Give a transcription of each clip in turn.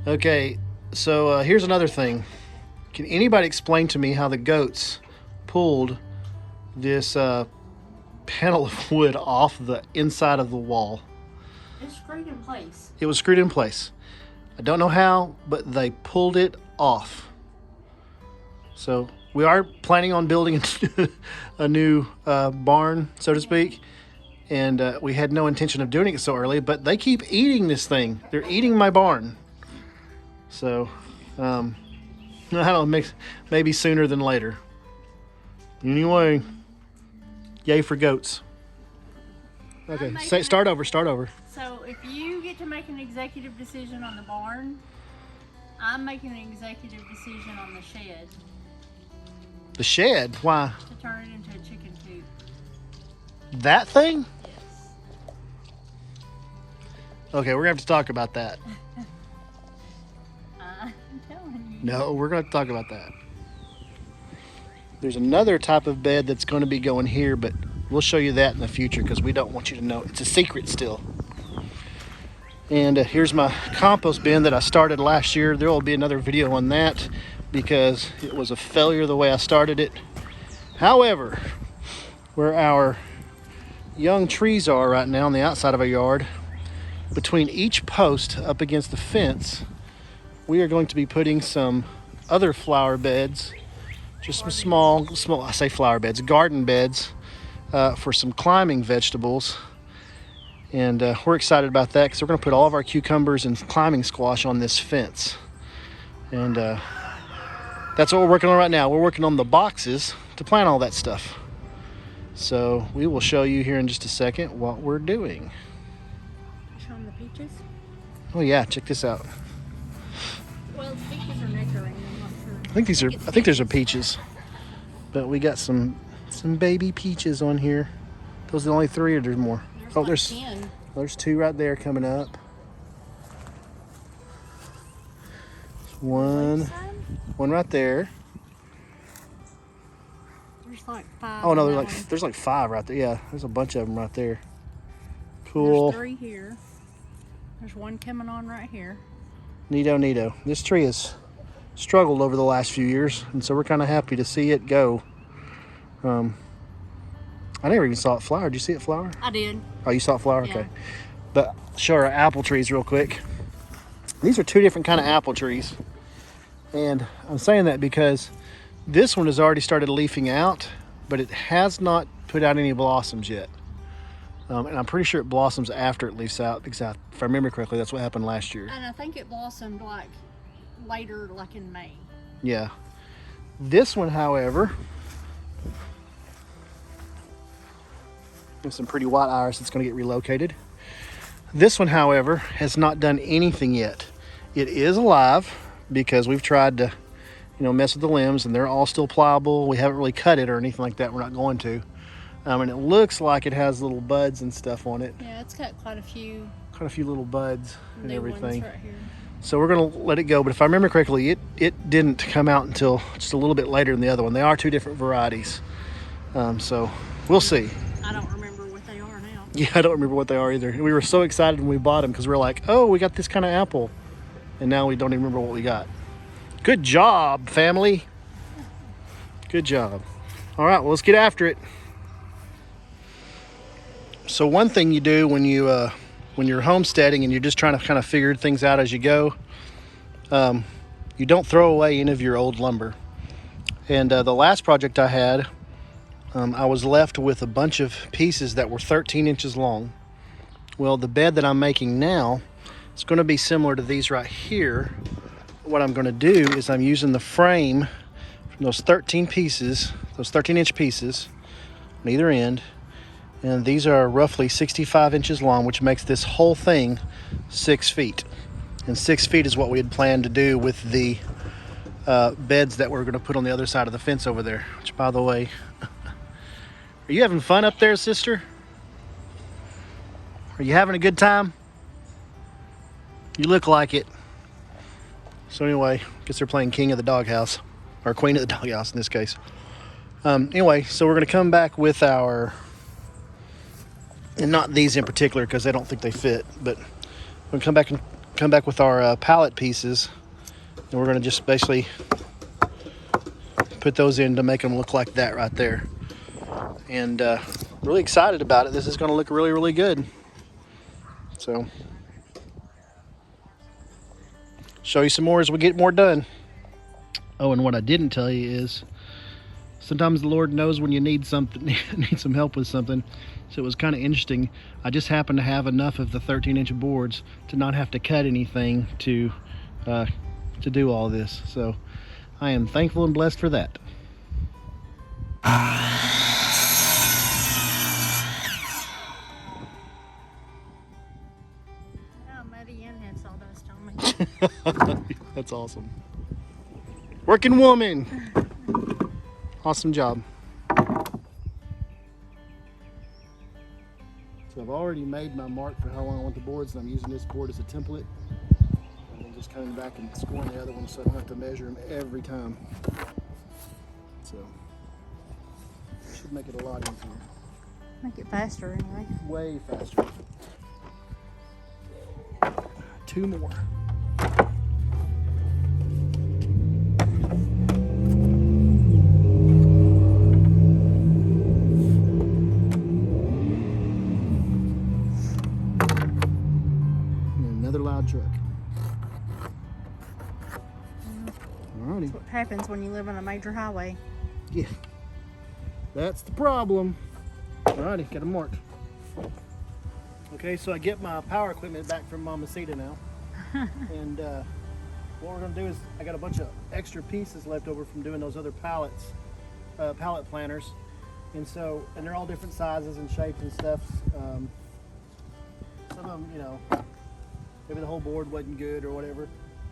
Okay, so here's another thing. Can anybody explain to me how the goats pulled this panel of wood off the inside of the wall? It's screwed in place. It was screwed in place. I don't know how, but they pulled it off. So we are planning on building a new barn, so to speak. And we had no intention of doing it so early, but they keep eating this thing. They're eating my barn. So, I don't know, maybe sooner than later. Anyway, yay for goats. Okay, start over. So if you get to make an executive decision on the barn, I'm making an executive decision on the shed. The shed? Why? To turn it into a chicken coop. That thing? Yes. Okay, we're gonna have to talk about that. I'm telling you. No, we're gonna talk about that. There's another type of bed that's going to be going here, but we'll show you that in the future because we don't want you to know. It's a secret still. And here's my compost bin that I started last year. There will be another video on that because it was a failure the way I started it. However, where our young trees are right now on the outside of our yard, between each post up against the fence, we are going to be putting some other flower beds, just some small, I say flower beds, garden beds for some climbing vegetables. And we're excited about that because we're going to put all of our cucumbers and climbing squash on this fence. And that's what we're working on right now. We're working on the boxes to plant all that stuff. So we will show you here in just a second what we're doing. Show them the peaches? Oh yeah, check this out. Well, the peaches are nectarine. I'm not sure. I think these are peaches. But we got some baby peaches on here. Those are the only three, or there's more? There's like 10. There's two right there coming up. One right there. There's like 5. Oh no, there's like 5 right there. Yeah, there's a bunch of them right there. Cool. There's 3 here. There's one coming on right here. Neato. This tree has struggled over the last few years, and so we're kind of happy to see it go. I never even saw it flower. Did you see it flower? I did. Oh, you saw it flower? Yeah. Okay. But show our apple trees real quick. These are 2 different kind of apple trees. And I'm saying that because this one has already started leafing out, but it has not put out any blossoms yet. And I'm pretty sure it blossoms after it leaves out, because if I remember correctly, that's what happened last year. And I think it blossomed like later, like in May. Yeah. This one, however, there's some pretty white iris that's going to get relocated. This one, however, has not done anything yet. It is alive because we've tried to, mess with the limbs, and they're all still pliable. We haven't really cut it or anything like that. We're not going to. And it looks like it has little buds and stuff on it. Yeah, it's got quite a few little buds and everything. Right here. So we're going to let it go. But if I remember correctly, it didn't come out until just a little bit later than the other one. They are 2 different varieties. So we'll see. I don't remember what they are now. Yeah, I don't remember what they are either. We were so excited when we bought them because we were like, oh, we got this kind of apple. And now we don't even remember what we got. Good job, family. Good job. All right, well, let's get after it. So one thing you do when you're homesteading and you're just trying to kind of figure things out as you go, you don't throw away any of your old lumber. And the last project I had, I was left with a bunch of pieces that were 13 inches long. Well, the bed that I'm making now is going to be similar to these right here. What I'm going to do is I'm using the frame from those 13 pieces, those 13-inch pieces on either end. And these are roughly 65 inches long, which makes this whole thing 6 feet. And 6 feet is what we had planned to do with the beds that we're going to put on the other side of the fence over there. Which, by the way, are you having fun up there, sister? Are you having a good time? You look like it. So anyway, I guess they're playing king of the doghouse, or queen of the doghouse in this case. Anyway, so we're going to come back with our, and not these in particular because I don't think they fit, but we're going to come back and come back with our pallet pieces, and we're going to just basically put those in to make them look like that right there. And really excited about it. This is going to look really, really good. So show you some more as we get more done. Oh, and what I didn't tell you is sometimes the Lord knows when you need something, need some help with something. So it was kind of interesting. I just happened to have enough of the 13-inch boards to not have to cut anything to do all this. So I am thankful and blessed for that. Muddy and had sawdust on me. That's awesome. Working woman. Awesome job. So I've already made my mark for how long I want the boards, and I'm using this board as a template. And then just coming back and scoring the other one so I don't have to measure them every time. So should make it a lot easier. Make it faster anyway. Way faster. 2 more. Another loud truck. Alrighty. That's what happens when you live on a major highway. Yeah. That's the problem. Alrighty, got them marked. Okay, so I get my power equipment back from Mamacita now. And what we're gonna do is, I got a bunch of extra pieces left over from doing those other pallets, pallet planters. And they're all different sizes and shapes and stuff. Some of them, you know, maybe the whole board wasn't good or whatever.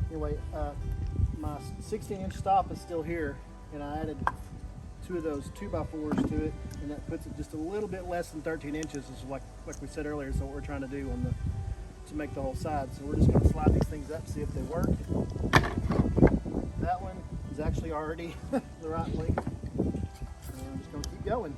Anyway, my 16-inch stop is still here, and I added 2 of those 2x4s to it, and that puts it just a little bit less than 13 inches, is like we said earlier. So what we're trying to do to make the whole side. So we're just going to slide these things up, see if they work. That one is actually already the right length, and I'm just going to keep going.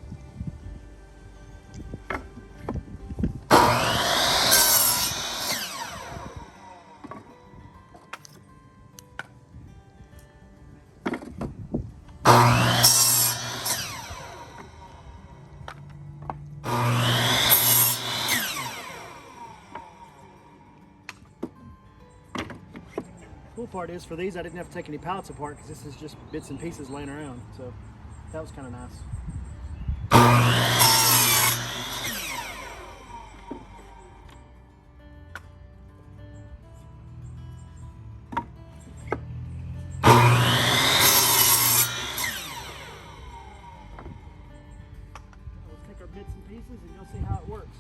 Cool part is, for these I didn't have to take any pallets apart because this is just bits and pieces laying around, so that was kind of nice. Let's take our bits and pieces and you'll see how it works.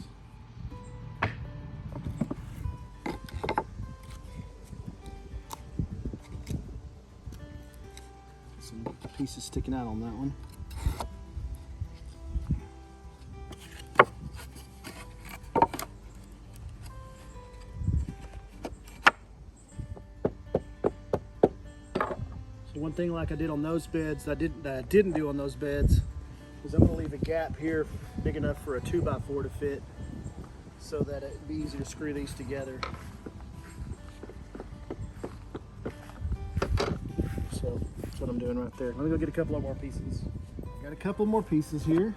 Some pieces sticking out on that one. So one thing like I did on those beds that I didn't do on those beds is I'm going to leave a gap here big enough for a 2x4 to fit, so that it'd be easier to screw these together. So that's what I'm doing right there. Let me go get a couple of more pieces. Got a couple more pieces here.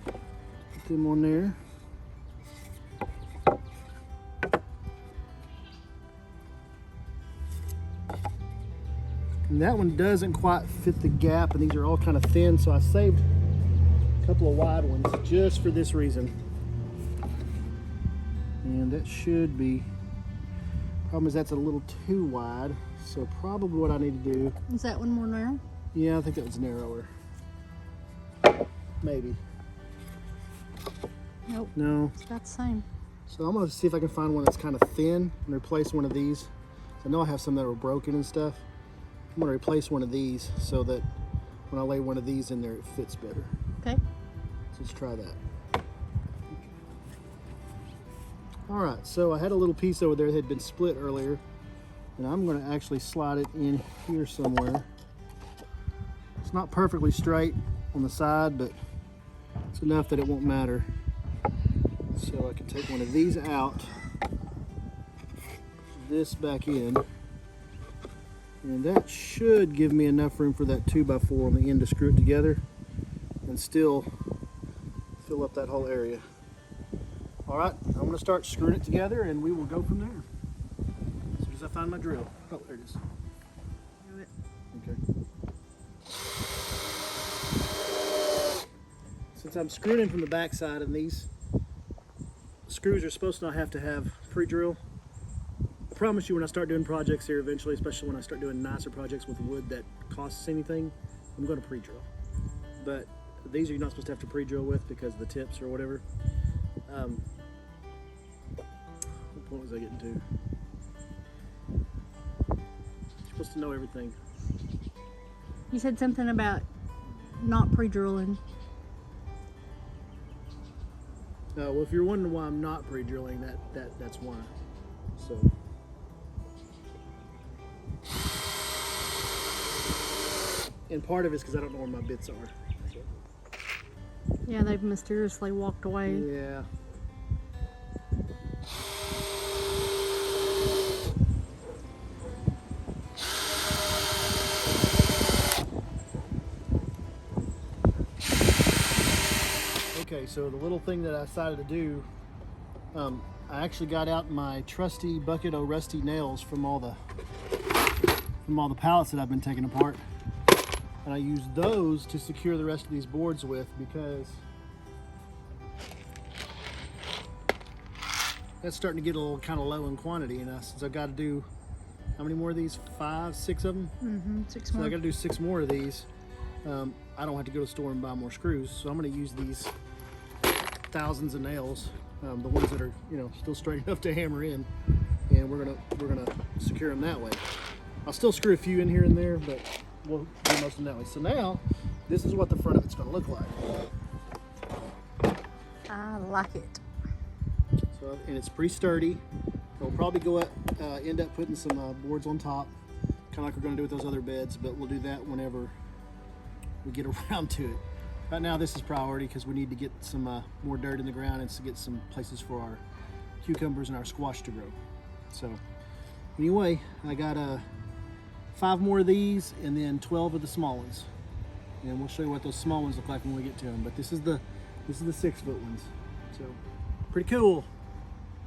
Put them on there. And that one doesn't quite fit the gap, and these are all kind of thin, so I saved a couple of wide ones just for this reason. And that should be, problem is that's a little too wide, so probably what I need to do. Is that one more narrow? Yeah, I think that was narrower. Maybe. Nope. No. It's about the same. So I'm gonna see if I can find one that's kind of thin and replace one of these. I know I have some that were broken and stuff. I'm gonna replace one of these so that when I lay one of these in there, it fits better. Okay. So let's try that. All right, so I had a little piece over there that had been split earlier, and I'm gonna actually slide it in here somewhere. It's not perfectly straight on the side, but it's enough that it won't matter. So I can take one of these out this back in. And that should give me enough room for that 2x4 on the end to screw it together and still fill up that whole area. All right, I'm gonna start screwing it together and we will go from there. As soon as I find my drill. Oh, there it is. Do it. Okay. Since I'm screwing in from the back side and these screws are supposed to not have to have pre-drill, I promise you when I start doing projects here eventually, especially when I start doing nicer projects with wood that costs anything, I'm going to pre-drill. But these are you're not supposed to have to pre-drill with because of the tips or whatever. What point was I getting to? You're supposed to know everything. You said something about not pre-drilling. Well, if you're wondering why I'm not pre-drilling, that's why. So. And part of it's because I don't know where my bits are. So. Yeah, they've mysteriously walked away. Yeah. Okay, so the little thing that I decided to do, I actually got out my trusty bucket of rusty nails from all the pallets that I've been taking apart. And I used those to secure the rest of these boards with because that's starting to get a little kind of low in quantity. And since I've got to do, how many more of these? 5, 6 of them? Mm-hmm, 6 So more. I got to do 6 more of these. I don't have to go to the store and buy more screws. So I'm going to use these thousands of nails, the ones that are, you know, still straight enough to hammer in, and we're gonna secure them that way. I'll still screw a few in here and there, but we'll do most of them that way. So now, this is what the front of it's going to look like. I like it. So, and it's pretty sturdy. We'll probably go up, end up putting some boards on top, kind of like we're going to do with those other beds, but we'll do that whenever we get around to it. Right now, this is priority because we need to get some more dirt in the ground and to get some places for our cucumbers and our squash to grow. So, anyway, I got 5 more of these and then 12 of the small ones, and we'll show you what those small ones look like when we get to them. But this is the 6-foot ones, so pretty cool. What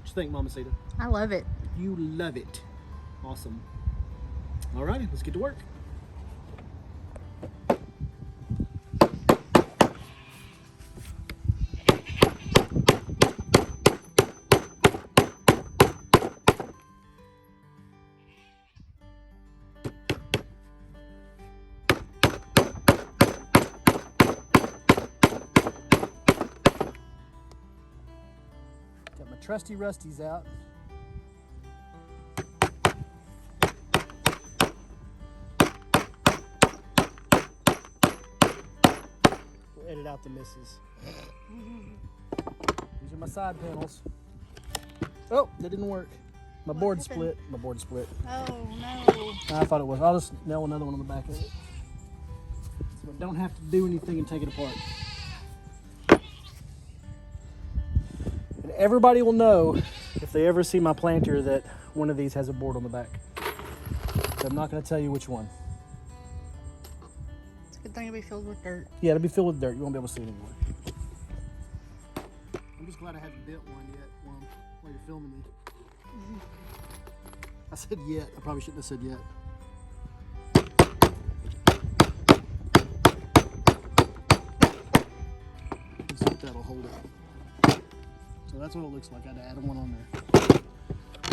you think, Mamacita? I love it. You love it. Awesome. All righty, let's get to work. Got my trusty rusties out. We'll edit out the misses. These are my side panels. Oh, that didn't work. My board split. My board split. Oh no. I thought it was. I'll just nail another one on the back of it. So I don't have to do anything and take it apart. And everybody will know if they ever see my planter that one of these has a board on the back. So I'm not going to tell you which one. It's a good thing to be filled with dirt. Yeah, it'll be filled with dirt. You won't be able to see it anymore. I'm just glad I haven't built one yet while you're filming me. I said yet. I probably shouldn't have said yet. Let's see if that'll hold it. So that's what it looks like. I had to add one on there.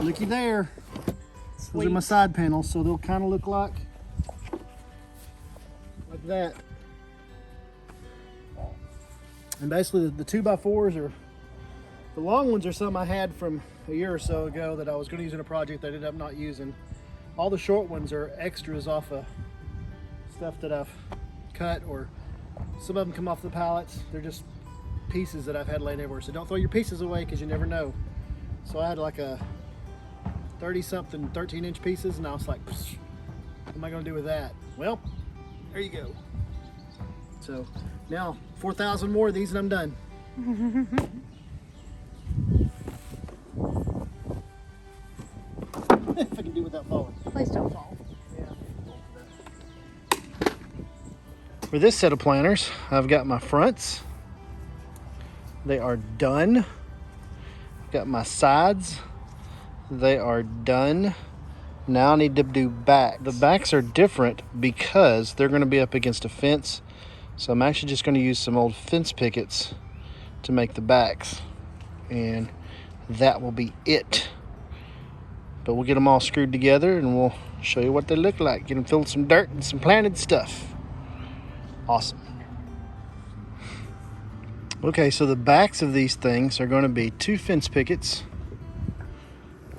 Looky there. Sweet. Those are my side panels, so they'll kind of look like that. And basically the 2x4s are, the long ones are some I had from a year or so ago that I was going to use in a project that I ended up not using. All the short ones are extras off of stuff that I've cut, or some of them come off the pallets. They're just pieces that I've had laying everywhere. So don't throw your pieces away because you never know. So I had like a 30-something 13-inch pieces, and I was like, what am I going to do with that? Well, there you go. So now 4,000 more of these and I'm done. For this set of planters, I've got my fronts. They are done. I've got my sides. They are done. Now I need to do backs. The backs are different because they're going to be up against a fence. So I'm actually just going to use some old fence pickets to make the backs. And that will be it. But we'll get them all screwed together and we'll show you what they look like. Get them filled with some dirt and some planted stuff. Awesome. Okay, so the backs of these things are going to be 2 fence pickets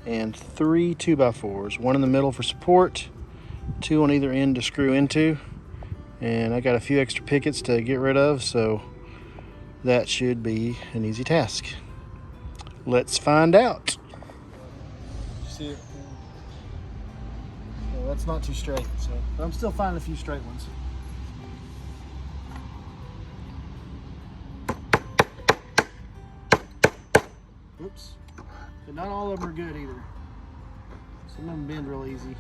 and 3 2x4s. 1 in the middle for support, 2 on either end to screw into. And I got a few extra pickets to get rid of, so that should be an easy task. Let's find out. See it? Well, that's not too straight, so I'm still finding a few straight ones. Oops. But not all of them are good either. Some of them bend real easy.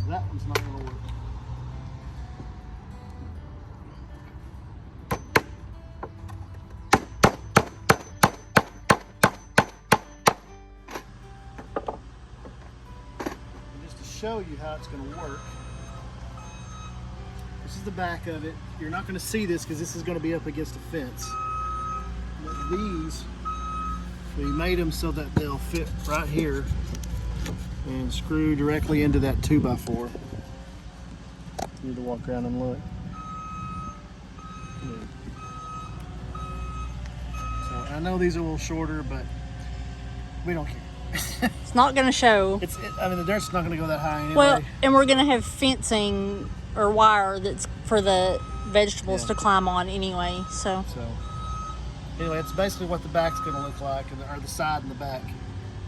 That one's not going to work. Show you how it's going to work. This is the back of it. You're not going to see this because this is going to be up against a fence. But these, we made them so that they'll fit right here and screw directly into that 2x4. You need to walk around and look. So I know these are a little shorter, but we don't care. It's not going to show. I mean, the dirt's not going to go that high anyway. Well, and we're going to have fencing or wire that's for the vegetables to climb on anyway. So anyway, it's basically what the back's going to look like, or the side and the back.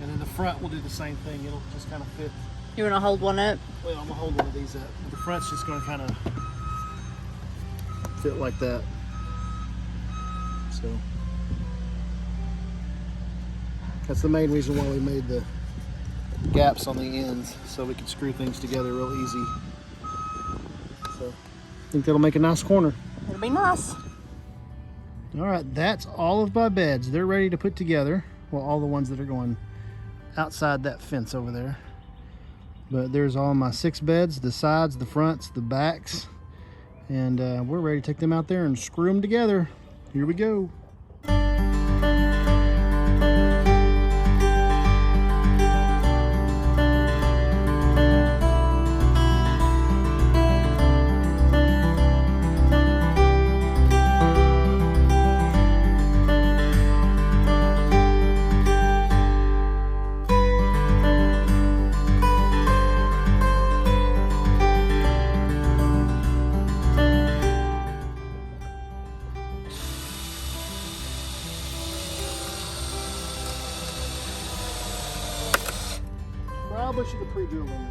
And then the front will do the same thing. It'll just kind of fit. You want to hold one up? Well, I'm going to hold one of these up. The front's just going to kind of fit like that. So that's the main reason why we made the gaps on the ends, so we can screw things together real easy. So I think that'll make a nice corner. It'll be nice. All right, that's all of my beds. They're ready to put together. Well, all the ones that are going outside that fence over there. But there's all my 6 beds, the sides, the fronts, the backs. And we're ready to take them out there and screw them together. Here we go. Probably should have pre-drilled on these.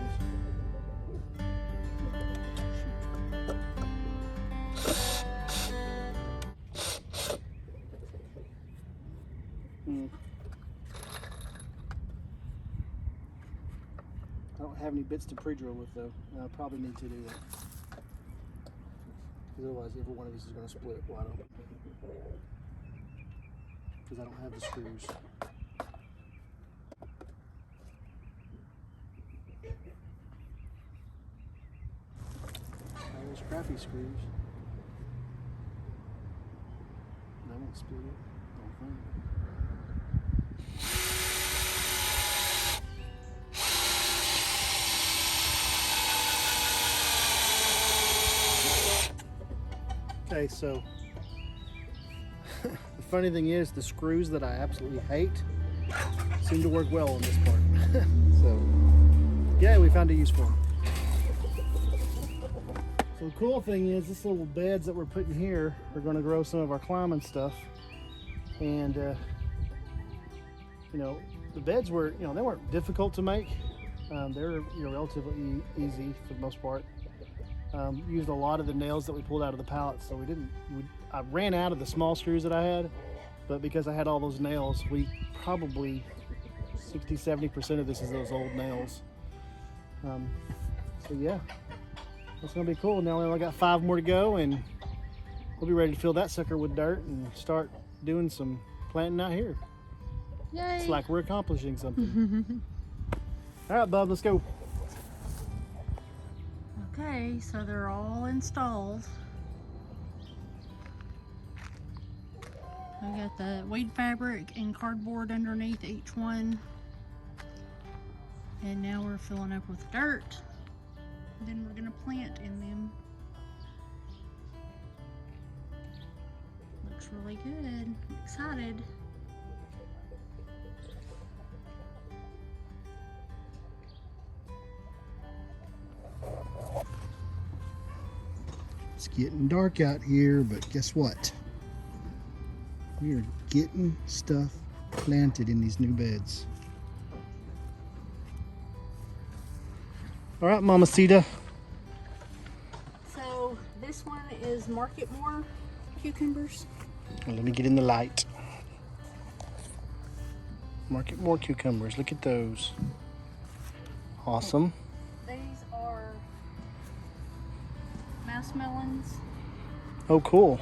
I don't have any bits to pre-drill with though. I probably need to do that. Because otherwise every one of these is going to split wide open. Because I don't have the screws. Those crappy screws. That won't split it. I don't think. Okay, so the funny thing is the screws that I absolutely hate seem to work well on this part. So yeah, we found a use for them. So the cool thing is this little beds that we're putting here are going to grow some of our climbing stuff. And you know, the beds were, you know, they weren't difficult to make. They're, you know, relatively easy for the most part. Used a lot of the nails that we pulled out of the pallets, so I ran out of the small screws that I had, but because I had all those nails, we probably 60-70% of this is those old nails. So yeah, That's gonna be cool. Now we only got 5 more to go, and we'll be ready to fill that sucker with dirt and start doing some planting out here. Yay. It's like we're accomplishing something. All right, bub, let's go. Okay, so they're all installed. I got the weed fabric and cardboard underneath each one. And now we're filling up with dirt. Then we're gonna plant in them. Looks really good. I'm excited. It's getting dark out here, but guess what? We are getting stuff planted in these new beds. All right, Mamacita. So this one is Market More cucumbers. Well, let me get in the light. Market More cucumbers. Look at those. Awesome. These are mouse melons. Oh, cool.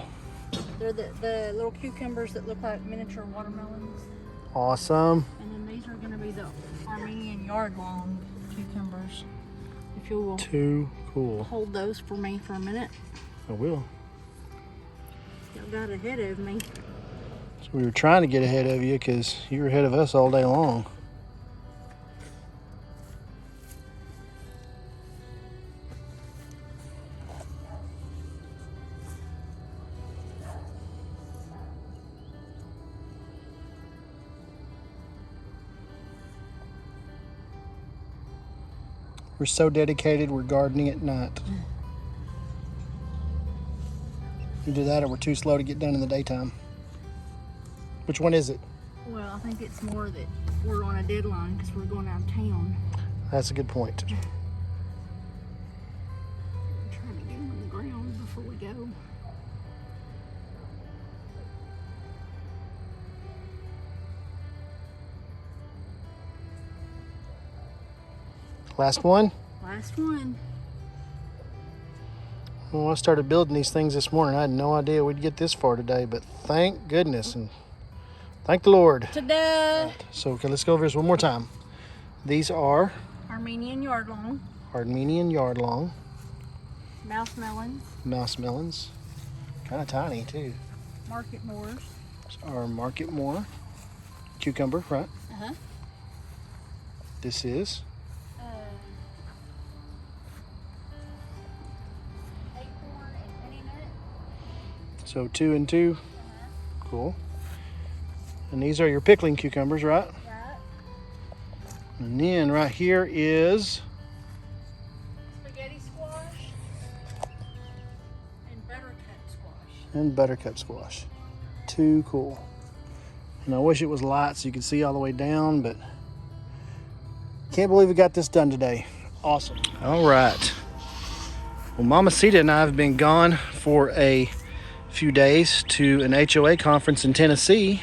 They're the little cucumbers that look like miniature watermelons. Awesome. And then these are going to be the Armenian yard-long cucumbers. If you will Too cool. hold those for me for a minute. I will. Y'all got ahead of me. So we were trying to get ahead of you because you were ahead of us all day long. We're so dedicated, we're gardening at night. Either that or we're too slow to get done in the daytime. Which one is it? Well, I think it's more that we're on a deadline because we're going out of town. That's a good point. I'm trying to get them on the ground before we go. Last one? Last one. Well, I started building these things this morning. I had no idea we'd get this far today, but thank goodness and thank the Lord. Ta-da! So, okay, let's go over this one more time. These are Armenian yard-long. Armenian yard-long Mouse melons. mouse melons. Kind of tiny, too. Market Moors. Our Market More cucumber, right? Uh-huh. This is Acorn and honey nut. so 2 and 2. Cool. And these are your pickling cucumbers, right? Right. And then right here is Spaghetti squash. And buttercup squash. and buttercup squash. Too cool. And I wish it was light so you could see all the way down, but can't believe we got this done today. Awesome. All right. Well, Mamacita and I have been gone for a few days to an HOA conference in Tennessee.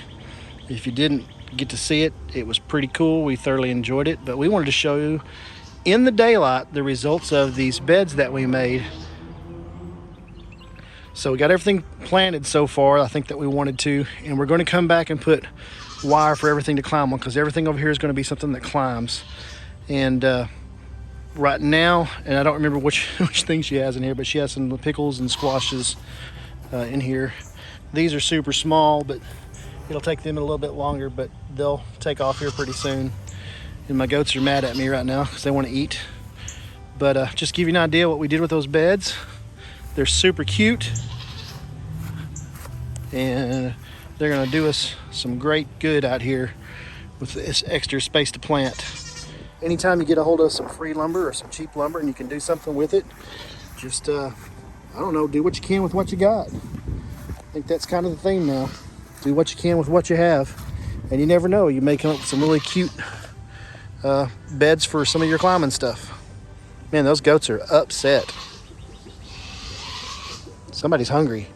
If you didn't get to see it, it was pretty cool. We thoroughly enjoyed it, but we wanted to show you in the daylight the results of these beds that we made. So we got everything planted so far, I think that we wanted to, and we're going to come back and put wire for everything to climb on because everything over here is going to be something that climbs. And right now, and I don't remember which thing she has in here, but she has some pickles and squashes in here. These are super small, but it'll take them a little bit longer, but they'll take off here pretty soon. And my goats are mad at me right now because they want to eat. But just to give you an idea what we did with those beds. They're super cute. And they're gonna do us some great good out here with this extra space to plant. Anytime you get a hold of some free lumber or some cheap lumber and you can do something with it, just, I don't know, do what you can with what you got. I think that's kind of the theme now. Do what you can with what you have. And you never know, you may come up with some really cute beds for some of your climbing stuff. Man, those goats are upset. Somebody's hungry.